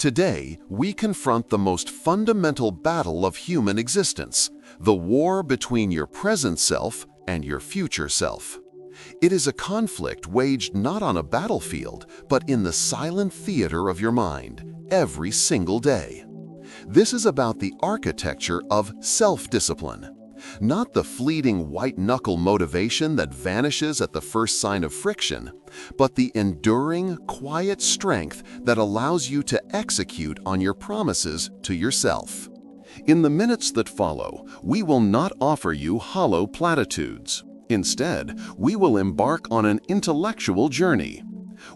Today, we confront the most fundamental battle of human existence, the war between your present self and your future self. It is a conflict waged not on a battlefield, but in the silent theater of your mind, every single day. This is about the architecture of self-discipline, not the fleeting white-knuckle motivation that vanishes at the first sign of friction, but the enduring, quiet strength that allows you to execute on your promises to yourself. In the minutes that follow, we will not offer you hollow platitudes. Instead, we will embark on an intellectual journey.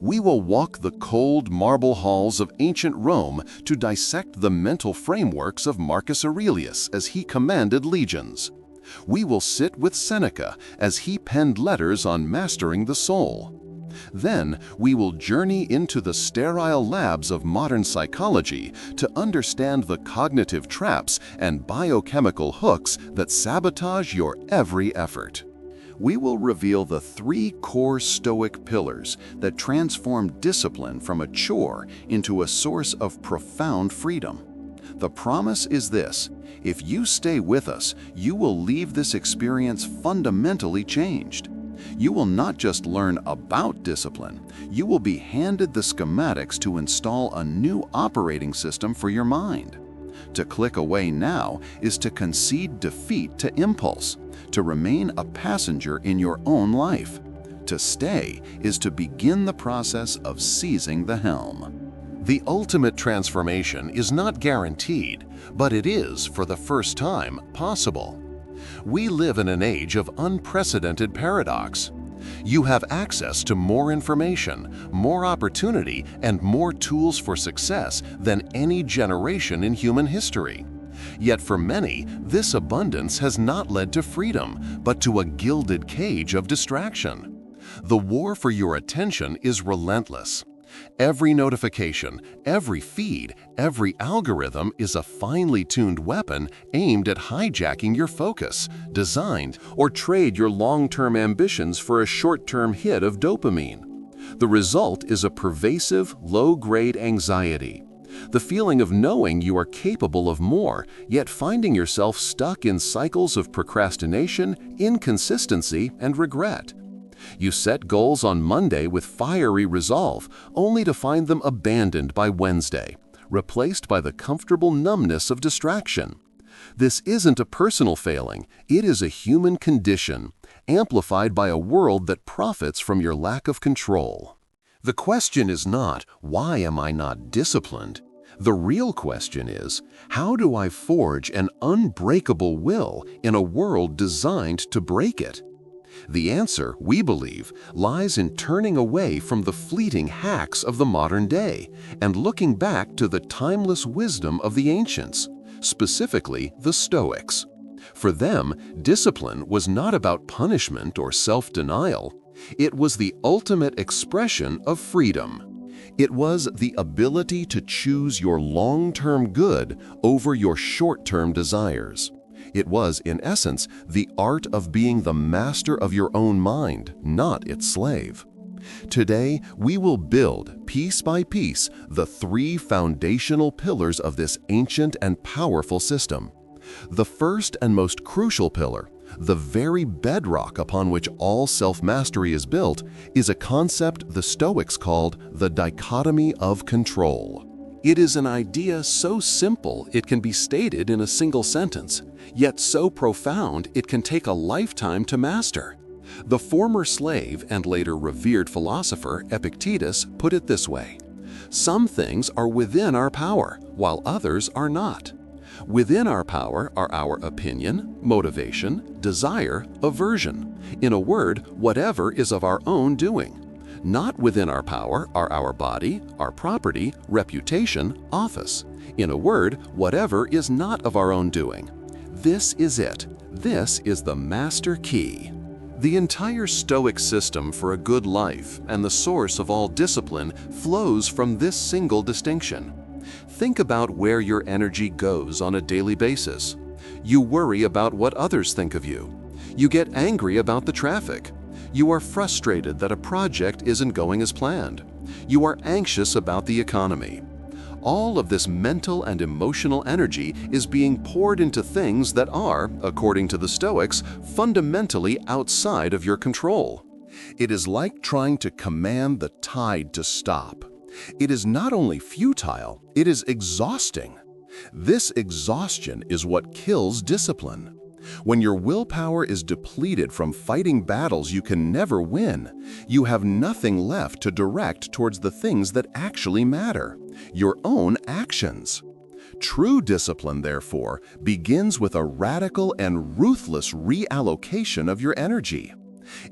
We will walk the cold marble halls of ancient Rome to dissect the mental frameworks of Marcus Aurelius as he commanded legions. We will sit with Seneca as he penned letters on mastering the soul. Then we will journey into the sterile labs of modern psychology to understand the cognitive traps and biochemical hooks that sabotage your every effort. We will reveal the 3 core Stoic pillars that transform discipline from a chore into a source of profound freedom. The promise is this: if you stay with us, you will leave this experience fundamentally changed. You will not just learn about discipline, you will be handed the schematics to install a new operating system for your mind. To click away now is to concede defeat to impulse, to remain a passenger in your own life. To stay is to begin the process of seizing the helm. The ultimate transformation is not guaranteed, but it is, for the first time, possible. We live in an age of unprecedented paradox. You have access to more information, more opportunity, and more tools for success than any generation in human history. Yet for many, this abundance has not led to freedom, but to a gilded cage of distraction. The war for your attention is relentless. Every notification, every feed, every algorithm is a finely tuned weapon aimed at hijacking your focus, designed or trade your long-term ambitions for a short-term hit of dopamine. The result is a pervasive, low-grade anxiety. The feeling of knowing you are capable of more, yet finding yourself stuck in cycles of procrastination, inconsistency, and regret. You set goals on Monday with fiery resolve, only to find them abandoned by Wednesday, replaced by the comfortable numbness of distraction. This isn't a personal failing, it is a human condition, amplified by a world that profits from your lack of control. The question is not, why am I not disciplined? The real question is, how do I forge an unbreakable will in a world designed to break it? The answer, we believe, lies in turning away from the fleeting hacks of the modern day and looking back to the timeless wisdom of the ancients, specifically the Stoics. For them, discipline was not about punishment or self-denial. It was the ultimate expression of freedom. It was the ability to choose your long-term good over your short-term desires. It was, in essence, the art of being the master of your own mind, not its slave. Today, we will build, piece by piece, the 3 foundational pillars of this ancient and powerful system. The first and most crucial pillar, the very bedrock upon which all self-mastery is built, is a concept the Stoics called the dichotomy of control. It is an idea so simple it can be stated in a single sentence, yet so profound it can take a lifetime to master. The former slave and later revered philosopher Epictetus put it this way: some things are within our power, while others are not. Within our power are our opinion, motivation, desire, aversion. In a word, whatever is of our own doing. Not within our power are our body, our property, reputation, office. In a word, whatever is not of our own doing. This is it. This is the master key. The entire Stoic system for a good life and the source of all discipline flows from this single distinction. Think about where your energy goes on a daily basis. You worry about what others think of you. You get angry about the traffic. You are frustrated that a project isn't going as planned. You are anxious about the economy. All of this mental and emotional energy is being poured into things that are, according to the Stoics, fundamentally outside of your control. It is like trying to command the tide to stop. It is not only futile, it is exhausting. This exhaustion is what kills discipline. When your willpower is depleted from fighting battles you can never win, you have nothing left to direct towards the things that actually matter, your own actions. True discipline, therefore, begins with a radical and ruthless reallocation of your energy.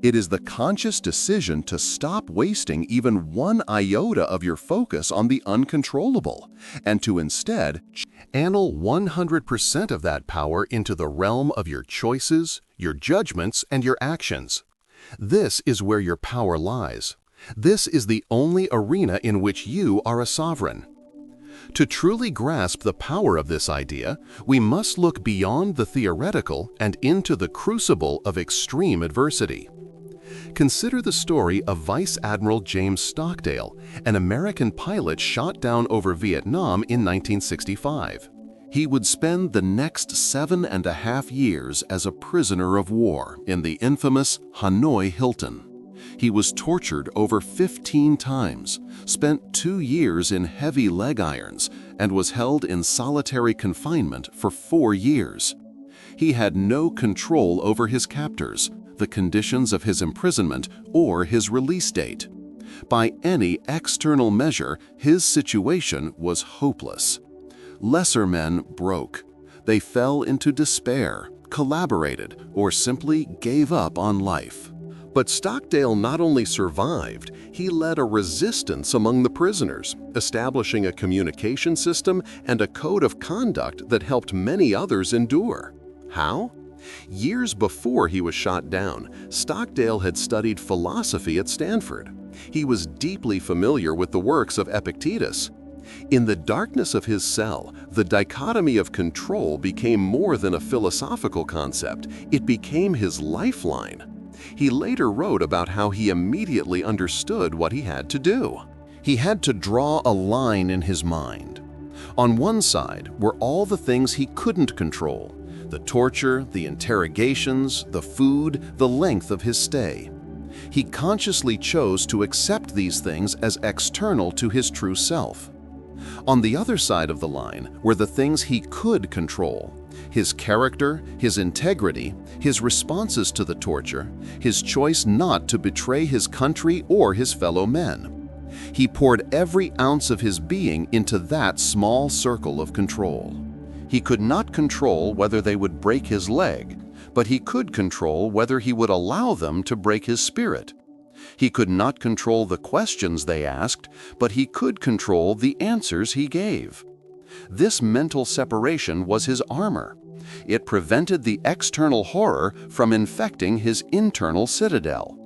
It is the conscious decision to stop wasting even one iota of your focus on the uncontrollable, and to instead channel 100% of that power into the realm of your choices, your judgments, and your actions. This is where your power lies. This is the only arena in which you are a sovereign. To truly grasp the power of this idea, we must look beyond the theoretical and into the crucible of extreme adversity. Consider the story of Vice Admiral James Stockdale, an American pilot shot down over Vietnam in 1965. He would spend the next 7.5 years as a prisoner of war in the infamous Hanoi Hilton. He was tortured over 15 times, spent 2 years in heavy leg irons, and was held in solitary confinement for 4 years. He had no control over his captors, the conditions of his imprisonment, or his release date. By any external measure, his situation was hopeless. Lesser men broke. They fell into despair, collaborated, or simply gave up on life. But Stockdale not only survived, he led a resistance among the prisoners, establishing a communication system and a code of conduct that helped many others endure. How? Years before he was shot down, Stockdale had studied philosophy at Stanford. He was deeply familiar with the works of Epictetus. In the darkness of his cell, the dichotomy of control became more than a philosophical concept, it became his lifeline. He later wrote about how he immediately understood what he had to do. He had to draw a line in his mind. On one side were all the things he couldn't control: the torture, the interrogations, the food, the length of his stay. He consciously chose to accept these things as external to his true self. On the other side of the line were the things he could control: his character, his integrity, his responses to the torture, his choice not to betray his country or his fellow men. He poured every ounce of his being into that small circle of control. He could not control whether they would break his leg, but he could control whether he would allow them to break his spirit. He could not control the questions they asked, but he could control the answers he gave. This mental separation was his armor. It prevented the external horror from infecting his internal citadel.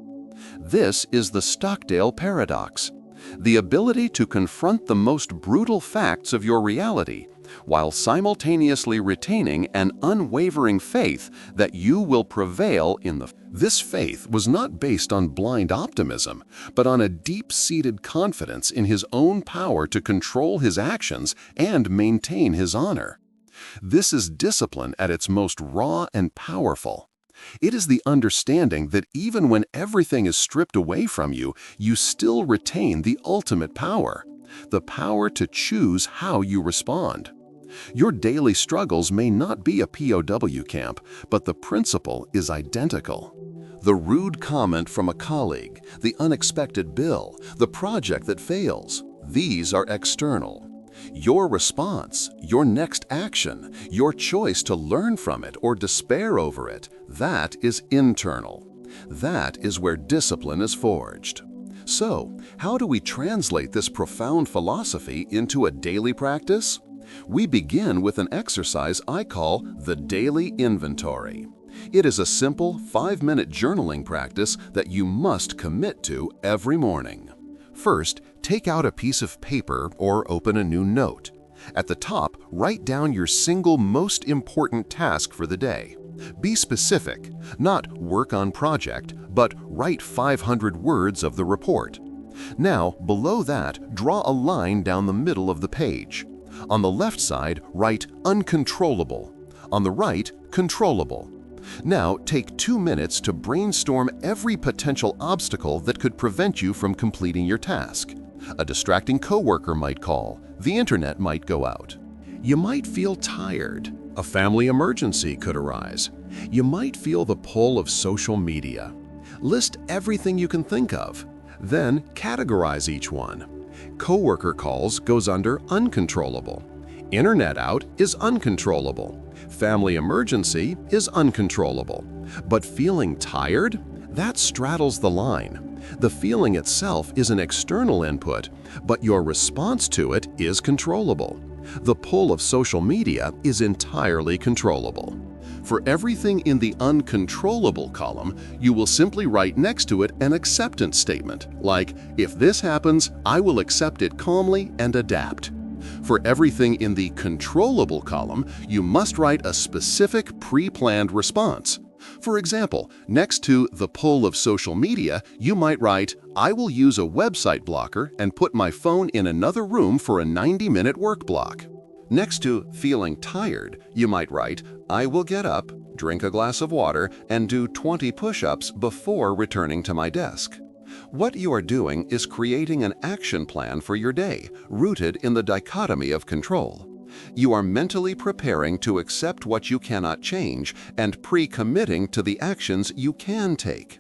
This is the Stockdale paradox: the ability to confront the most brutal facts of your reality, while simultaneously retaining an unwavering faith that you will prevail in the. This faith was not based on blind optimism, but on a deep-seated confidence in his own power to control his actions and maintain his honor. This is discipline at its most raw and powerful. It is the understanding that even when everything is stripped away from you, you still retain the ultimate power, the power to choose how you respond. Your daily struggles may not be a POW camp, but the principle is identical. The rude comment from a colleague, the unexpected bill, the project that fails, these are external. Your response, your next action, your choice to learn from it or despair over it, that is internal. That is where discipline is forged. So, how do we translate this profound philosophy into a daily practice? We begin with an exercise I call the daily inventory. It is a simple 5-minute journaling practice that you must commit to every morning. First, take out a piece of paper or open a new note. At the top, write down your single most important task for the day. Be specific, not work on project, but write 500 words of the report. Now, below that, draw a line down the middle of the page. On the left side, write uncontrollable. On the right, controllable. Now, take 2 minutes to brainstorm every potential obstacle that could prevent you from completing your task. A distracting coworker might call. The internet might go out. You might feel tired. A family emergency could arise. You might feel the pull of social media. List everything you can think of. Then categorize each one. Coworker calls goes under uncontrollable. Internet out is uncontrollable. Family emergency is uncontrollable. But feeling tired? That straddles the line. The feeling itself is an external input, but your response to it is controllable. The pull of social media is entirely controllable. For everything in the uncontrollable column, you will simply write next to it an acceptance statement, like, if this happens, I will accept it calmly and adapt. For everything in the controllable column, you must write a specific pre-planned response. For example, next to the pull of social media, you might write, I will use a website blocker and put my phone in another room for a 90-minute work block. Next to feeling tired, you might write, I will get up, drink a glass of water, and do 20 push-ups before returning to my desk. What you are doing is creating an action plan for your day, rooted in the dichotomy of control. You are mentally preparing to accept what you cannot change and pre-committing to the actions you can take.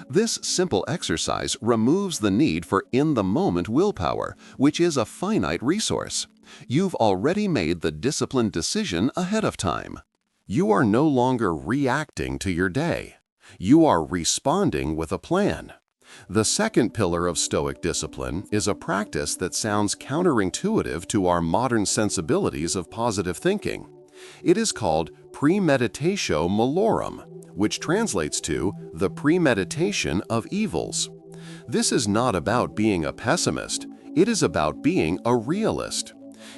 This simple exercise removes the need for in-the-moment willpower, which is a finite resource. You've already made the disciplined decision ahead of time. You are no longer reacting to your day. You are responding with a plan. The second pillar of Stoic discipline is a practice that sounds counterintuitive to our modern sensibilities of positive thinking. It is called premeditatio malorum, which translates to the premeditation of evils. This is not about being a pessimist. It is about being a realist.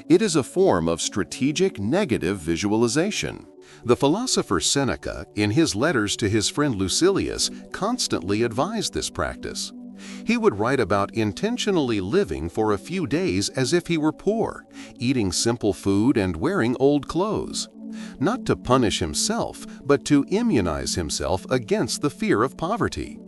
It is a form of strategic negative visualization. The philosopher Seneca, in his letters to his friend Lucilius, constantly advised this practice. He would write about intentionally living for a few days as if he were poor, eating simple food and wearing old clothes. Not to punish himself, but to immunize himself against the fear of poverty.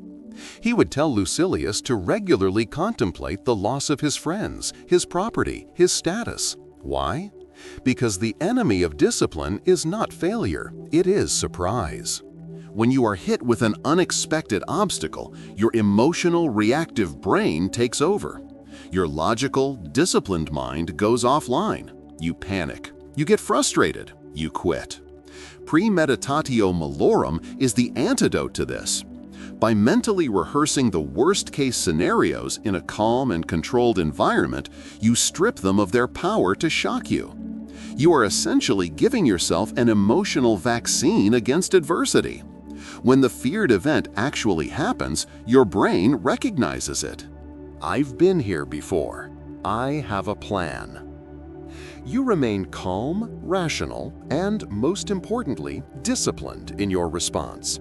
He would tell Lucilius to regularly contemplate the loss of his friends, his property, his status. Why? Because the enemy of discipline is not failure, it is surprise. When you are hit with an unexpected obstacle, your emotional, reactive brain takes over. Your logical, disciplined mind goes offline. You panic. You get frustrated. You quit. Premeditatio malorum is the antidote to this. By mentally rehearsing the worst-case scenarios in a calm and controlled environment, you strip them of their power to shock you. You are essentially giving yourself an emotional vaccine against adversity. When the feared event actually happens, your brain recognizes it. I've been here before. I have a plan. You remain calm, rational, and, most importantly, disciplined in your response.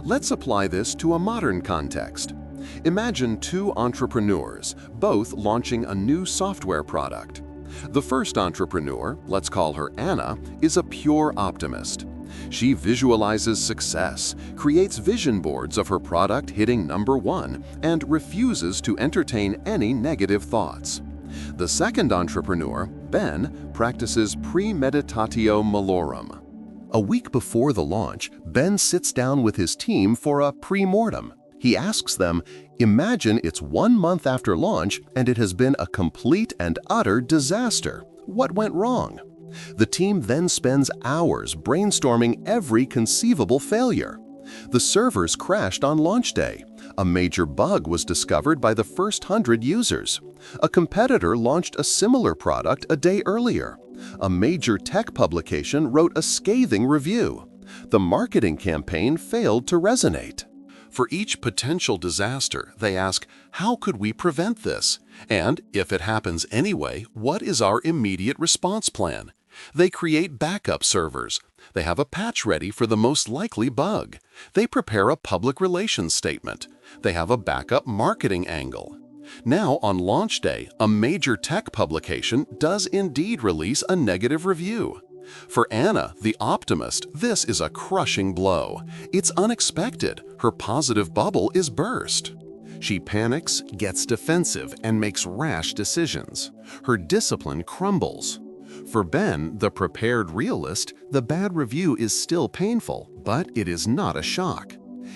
Let's apply this to a modern context. Imagine two entrepreneurs, both launching a new software product. The first entrepreneur, let's call her Anna, is a pure optimist. She visualizes success, creates vision boards of her product hitting #1, and refuses to entertain any negative thoughts. The second entrepreneur, Ben, practices premeditatio malorum. A week before the launch, Ben sits down with his team for a pre-mortem. He asks them, imagine it's 1 month after launch and it has been a complete and utter disaster. What went wrong? The team then spends hours brainstorming every conceivable failure. The servers crashed on launch day. A major bug was discovered by the first 100 users. A competitor launched a similar product a day earlier. A major tech publication wrote a scathing review. The marketing campaign failed to resonate. For each potential disaster, they ask, how could we prevent this? And, if it happens anyway, what is our immediate response plan? They create backup servers. They have a patch ready for the most likely bug. They prepare a public relations statement. They have a backup marketing angle. Now, on launch day, a major tech publication does indeed release a negative review. For Anna, the optimist, this is a crushing blow. It's unexpected. Her positive bubble is burst. She panics, gets defensive, and makes rash decisions. Her discipline crumbles. For Ben, the prepared realist, the bad review is still painful, but it is not a shock.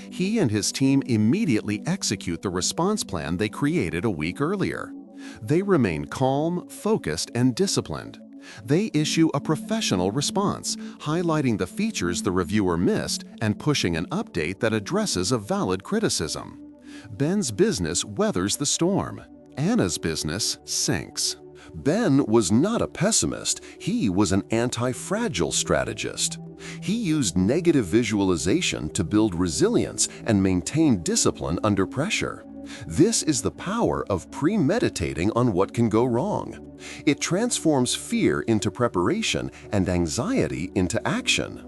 He and his team immediately execute the response plan they created a week earlier. They remain calm, focused, and disciplined. They issue a professional response, highlighting the features the reviewer missed and pushing an update that addresses a valid criticism. Ben's business weathers the storm. Anna's business sinks. Ben was not a pessimist, he was an anti-fragile strategist. He used negative visualization to build resilience and maintain discipline under pressure. This is the power of premeditating on what can go wrong. It transforms fear into preparation and anxiety into action.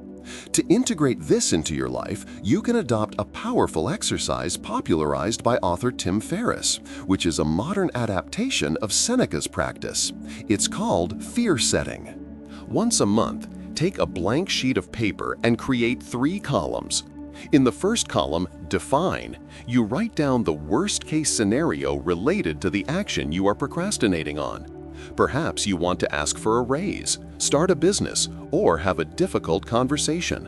To integrate this into your life, you can adopt a powerful exercise popularized by author Tim Ferriss, which is a modern adaptation of Seneca's practice. It's called fear setting. Once a month, take a blank sheet of paper and create 3 columns. In the first column, define, you write down the worst-case scenario related to the action you are procrastinating on. Perhaps you want to ask for a raise, start a business, or have a difficult conversation.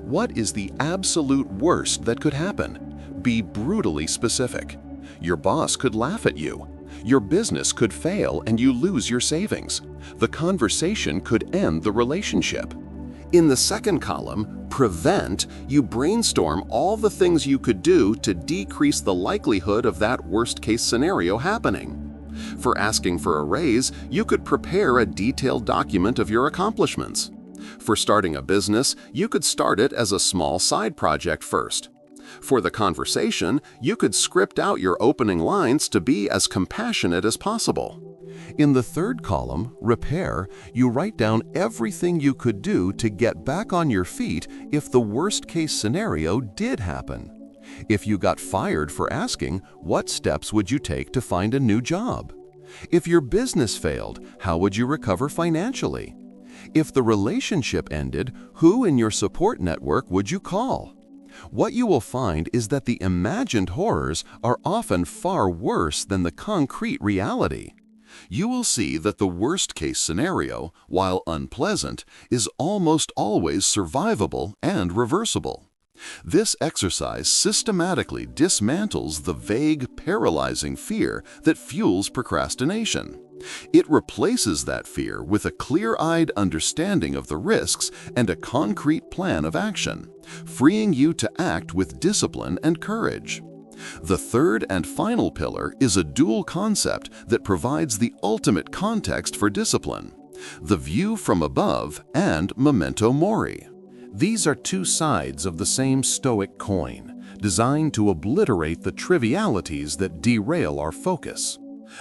What is the absolute worst that could happen? Be brutally specific. Your boss could laugh at you. Your business could fail and you lose your savings. The conversation could end the relationship. In the second column, prevent, you brainstorm all the things you could do to decrease the likelihood of that worst-case scenario happening. For asking for a raise, you could prepare a detailed document of your accomplishments. For starting a business, you could start it as a small side project first. For the conversation, you could script out your opening lines to be as compassionate as possible. In the third column, repair, you write down everything you could do to get back on your feet if the worst-case scenario did happen. If you got fired for asking, what steps would you take to find a new job? If your business failed, how would you recover financially? If the relationship ended, who in your support network would you call? What you will find is that the imagined horrors are often far worse than the concrete reality. You will see that the worst-case scenario, while unpleasant, is almost always survivable and reversible. This exercise systematically dismantles the vague, paralyzing fear that fuels procrastination. It replaces that fear with a clear-eyed understanding of the risks and a concrete plan of action, freeing you to act with discipline and courage. The third and final pillar is a dual concept that provides the ultimate context for discipline: the view from above and memento mori. These are 2 sides of the same Stoic coin, designed to obliterate the trivialities that derail our focus.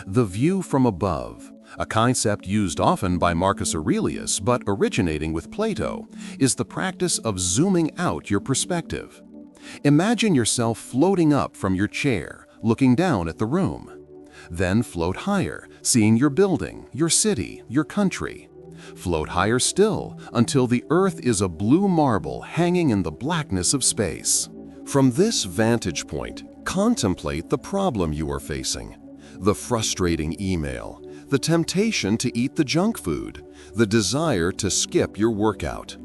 The view from above, a concept used often by Marcus Aurelius but originating with Plato, is the practice of zooming out your perspective. Imagine yourself floating up from your chair, looking down at the room. Then float higher, seeing your building, your city, your country. Float higher still until the earth is a blue marble hanging in the blackness of space. From this vantage point, contemplate the problem you are facing: the frustrating email, the temptation to eat the junk food, the desire to skip your workout.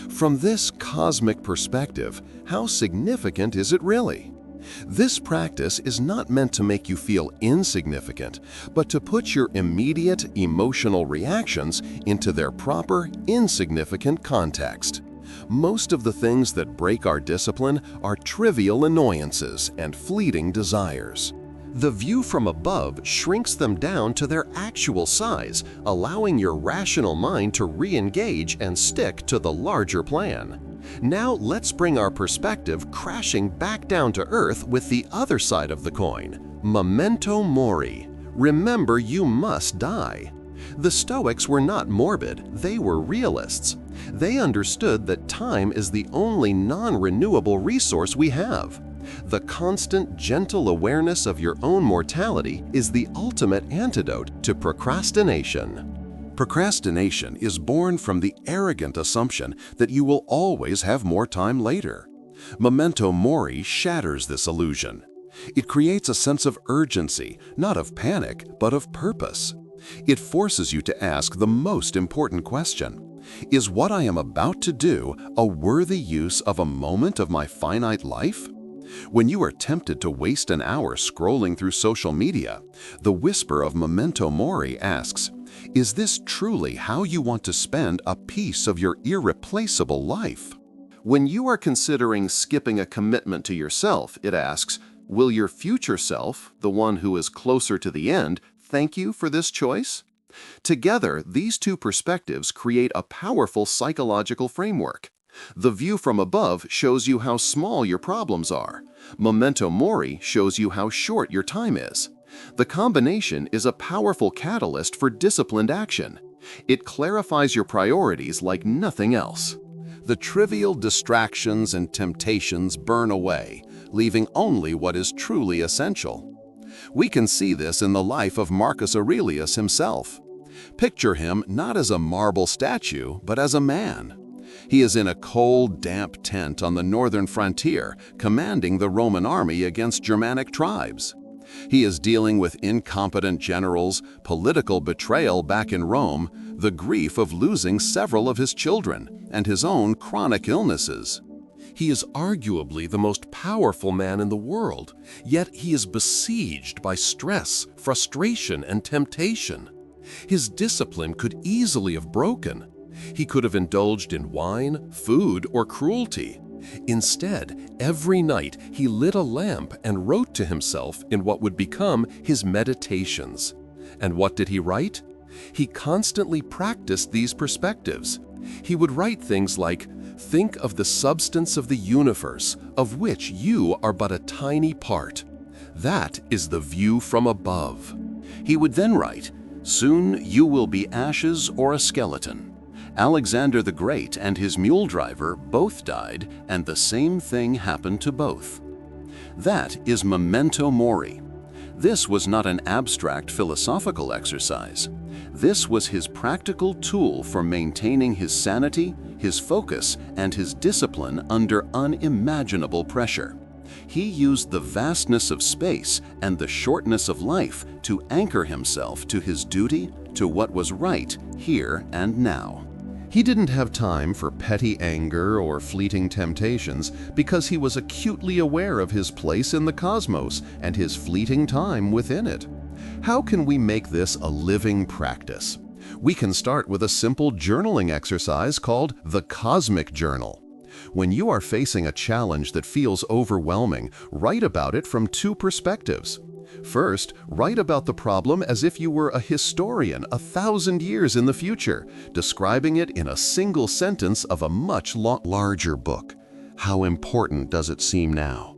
From this cosmic perspective, how significant is it really? This practice is not meant to make you feel insignificant, but to put your immediate emotional reactions into their proper, insignificant context. Most of the things that break our discipline are trivial annoyances and fleeting desires. The view from above shrinks them down to their actual size, allowing your rational mind to re-engage and stick to the larger plan. Now let's bring our perspective crashing back down to earth with the other side of the coin: memento mori. Remember, you must die. The Stoics were not morbid, they were realists. They understood that time is the only non-renewable resource we have. The constant, gentle awareness of your own mortality is the ultimate antidote to procrastination. Procrastination is born from the arrogant assumption that you will always have more time later. Memento mori shatters this illusion. It creates a sense of urgency, not of panic, but of purpose. It forces you to ask the most important question: is what I am about to do a worthy use of a moment of my finite life? When you are tempted to waste an hour scrolling through social media, the whisper of memento mori asks, is this truly how you want to spend a piece of your irreplaceable life? When you are considering skipping a commitment to yourself, it asks, will your future self, the one who is closer to the end, thank you for this choice? Together, these two perspectives create a powerful psychological framework. The view from above shows you how small your problems are. Memento mori shows you how short your time is. The combination is a powerful catalyst for disciplined action. It clarifies your priorities like nothing else. The trivial distractions and temptations burn away, leaving only what is truly essential. We can see this in the life of Marcus Aurelius himself. Picture him not as a marble statue, but as a man. He is in a cold, damp tent on the northern frontier, commanding the Roman army against Germanic tribes. He is dealing with incompetent generals, political betrayal back in Rome, the grief of losing several of his children, and his own chronic illnesses. He is arguably the most powerful man in the world, yet he is besieged by stress, frustration, and temptation. His discipline could easily have broken. He could have indulged in wine, food, or cruelty. Instead, every night he lit a lamp and wrote to himself in what would become his meditations. And what did he write? He constantly practiced these perspectives. He would write things like, "Think of the substance of the universe, of which you are but a tiny part. That is the view from above." He would then write, "Soon you will be ashes or a skeleton. Alexander the Great and his mule driver both died, and the same thing happened to both." That is memento mori. This was not an abstract philosophical exercise. This was his practical tool for maintaining his sanity, his focus, and his discipline under unimaginable pressure. He used the vastness of space and the shortness of life to anchor himself to his duty, to what was right here and now. He didn't have time for petty anger or fleeting temptations because he was acutely aware of his place in the cosmos and his fleeting time within it. How can we make this a living practice? We can start with a simple journaling exercise called the Cosmic Journal. When you are facing a challenge that feels overwhelming, write about it from two perspectives. First, write about the problem as if you were a historian 1,000 years in the future, describing it in a single sentence of a much larger book. How important does it seem now?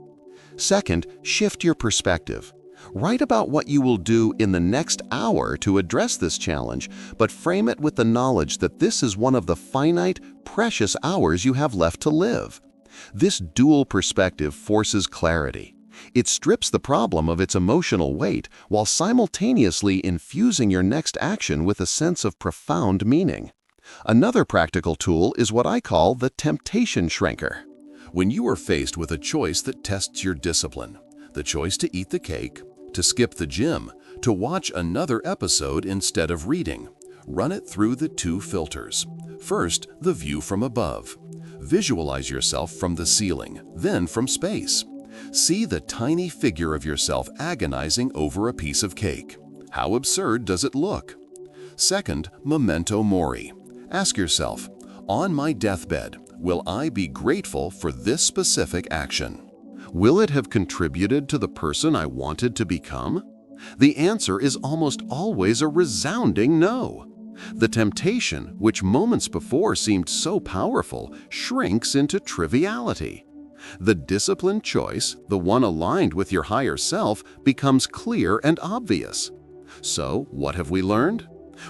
Second, shift your perspective. Write about what you will do in the next hour to address this challenge, but frame it with the knowledge that this is one of the finite, precious hours you have left to live. This dual perspective forces clarity. It strips the problem of its emotional weight while simultaneously infusing your next action with a sense of profound meaning. Another practical tool is what I call the temptation shrinker. When you are faced with a choice that tests your discipline, the choice to eat the cake, to skip the gym, to watch another episode instead of reading, run it through the two filters. First, the view from above. Visualize yourself from the ceiling, then from space. See the tiny figure of yourself agonizing over a piece of cake. How absurd does it look? Second, memento mori. Ask yourself, on my deathbed, will I be grateful for this specific action? Will it have contributed to the person I wanted to become? The answer is almost always a resounding no. The temptation, which moments before seemed so powerful, shrinks into triviality. The disciplined choice, the one aligned with your higher self, becomes clear and obvious. So, what have we learned?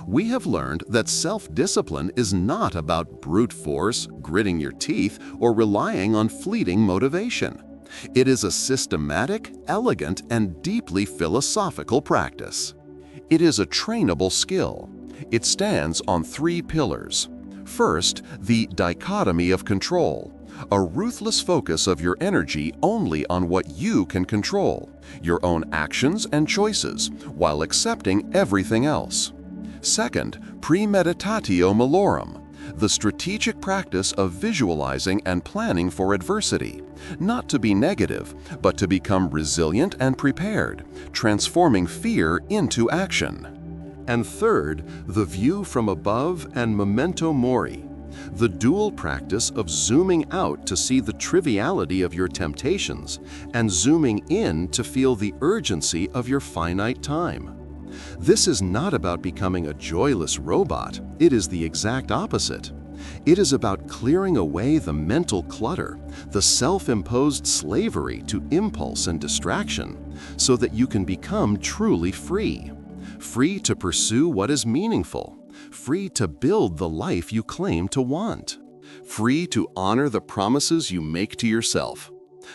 We have learned that self-discipline is not about brute force, gritting your teeth, or relying on fleeting motivation. It is a systematic, elegant, and deeply philosophical practice. It is a trainable skill. It stands on 3 pillars. First, the dichotomy of control, a ruthless focus of your energy only on what you can control, your own actions and choices, while accepting everything else. Second, premeditatio malorum, the strategic practice of visualizing and planning for adversity, not to be negative, but to become resilient and prepared, transforming fear into action. And third, the view from above and memento mori, the dual practice of zooming out to see the triviality of your temptations and zooming in to feel the urgency of your finite time. This is not about becoming a joyless robot. It is the exact opposite. It is about clearing away the mental clutter, the self-imposed slavery to impulse and distraction, so that you can become truly free. Free to pursue what is meaningful, free to build the life you claim to want, free to honor the promises you make to yourself.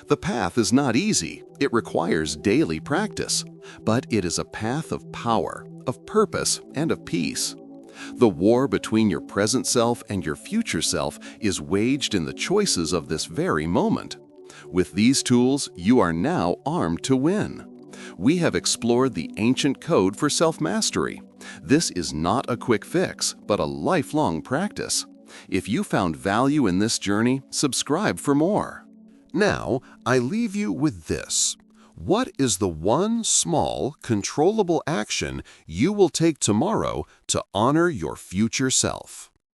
The path is not easy. It requires daily practice, but it is a path of power, of purpose, and of peace. The war between your present self and your future self is waged in the choices of this very moment. With these tools, you are now armed to win. We have explored the ancient code for self-mastery. This is not a quick fix, but a lifelong practice. If you found value in this journey, subscribe for more. Now, I leave you with this. What is the one small, controllable action you will take tomorrow to honor your future self?